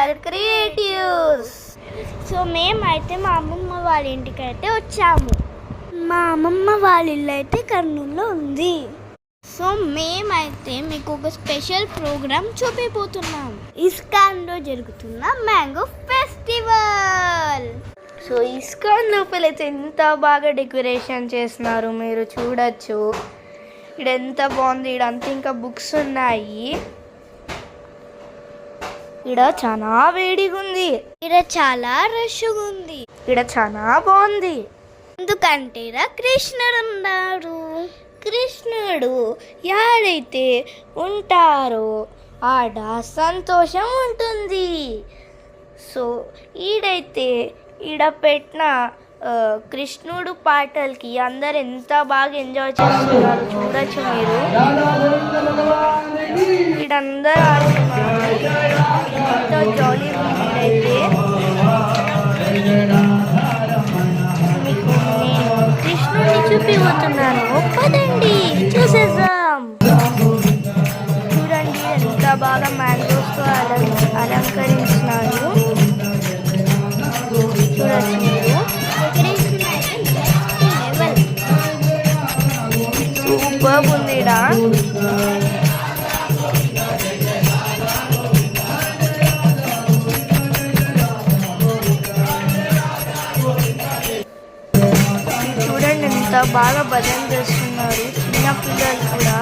Are creatives. So మేమైతే మా అమ్మమ్మ వాళ్ళ ఇంటికి అయితే వచ్చాము. మా అమ్మమ్మ వాళ్ళ ఇల్లు అయితే కర్నూలులో ఉంది. సో మేమైతే మీకు ఒక స్పెషల్ ప్రోగ్రామ్ చూపిపోతున్నాం. ఇస్కాన్లో జరుగుతున్న మ్యాంగో ఫెస్టివల్. సో ఇస్కాన్ లోపలైతే ఎంత బాగా డెకరేషన్ చేస్తున్నారు మీరు చూడొచ్చు. ఇక్కడ ఎంత బాగుంది. ఇక్కడ అంతా ఇంకా బుక్స్ ఉన్నాయి. ఇక్కడ చాలా వేడిగా ఉంది. ఇక్కడ చాలా రష్గా ఉంది. ఇక్కడ చాలా బాగుంది. ఎందుకంటే కృష్ణుడు ఉన్నారు. కృష్ణుడు యాడైతే ఉంటారో ఆడ సంతోషం ఉంటుంది. సో ఈడైతే ఈడ పెట్టిన కృష్ణుడు పాటలకి అందరు ఎంత బాగా ఎంజాయ్ చేస్తున్నారు చూడొచ్చు మీరు. ఈడందరూ ఆడుతున్నారు. ఎంత జాలీగా అయితే. మీకు నేను కృష్ణుడిని చూపిపోతున్నాను. పదండి చూసేద్దాం. చూడండి ఎంత బాగా మ్యాంగోస్తో అలంకరించినారు. చూడొచ్చు మీరు. సూపర్ ఉంది. చూడండి ఎంత బాగా భజన చేస్తున్నారు చిన్న పిల్లలు కూడా.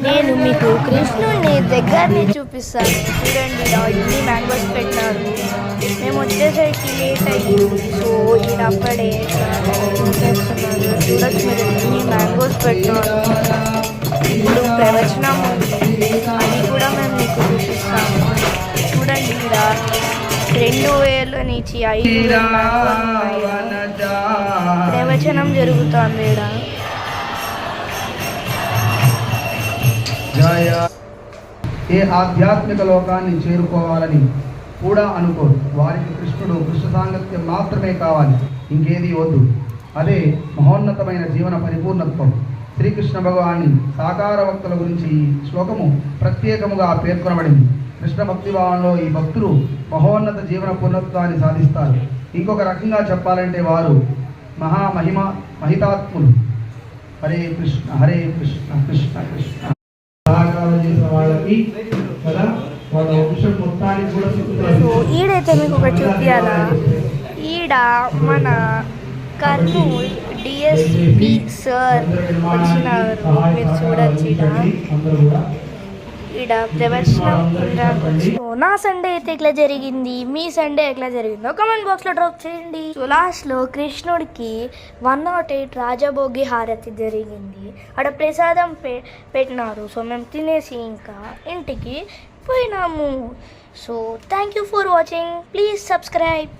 నేను మీకు కృష్ణుడిని దగ్గరనే చూపిస్తాను. చూడండి ఇన్ని మ్యాంగోస్ పెట్టినారు. మేము వచ్చేసరికి లేట్ అయ్యింది. సో ఈడప్పుడే చూసేస్తున్నారు. చూడొచ్చు మీరు ఇన్ని మ్యాంగోస్ పెట్టినారు. ఇప్పుడు ప్రవచనం అది కూడా మేము మీకు చూపిస్తాము. చూడండి ఇక్కడ 2000 నుంచి 5000 ప్రవచనం జరుగుతుంది. ఏ ఆధ్యాత్మిక లోకాన్ని చేరుకోవాలని కూడా అనుకోరు. వారికి కృష్ణుడు కృష్ణ సాంగత్యం మాత్రమే కావాలి, ఇంకేది వద్దు. అదే మహోన్నతమైన జీవన పరిపూర్ణత్వం. శ్రీకృష్ణ భగవాన్ని సాకార భక్తుల గురించి ఈ శ్లోకము ప్రత్యేకముగా పేర్కొనబడింది. కృష్ణ భక్తి భావంలో ఈ భక్తులు మహోన్నత జీవన పూర్ణత్వాన్ని సాధిస్తారు. ఇంకొక రకంగా చెప్పాలంటే వారు మహితాత్ములు. హరే కృష్ణ హరే కృష్ణ కృష్ణ కృష్ణ. ఈడైతే మీకు ఒకటి చూపించాలా. ఈడ మన కర్నూలు డిఎస్పి సార్ వచ్చినారు. మీరు చూడచ్చు. ఈడ ప్రవచనం. నా సండే అయితే ఎట్లా జరిగింది, మీ సండే ఎట్లా జరిగిందో కామెంట్ బాక్స్లో డ్రాప్ చేయండి. సో లాస్ట్లో కృష్ణుడికి 108 రాజభోగి హారతి జరిగింది. అక్కడ ప్రసాదం పెట్టినారు. సో మేము తినేసి ఇంకా ఇంటికి పోయినాము. So thank you for watching. Please subscribe.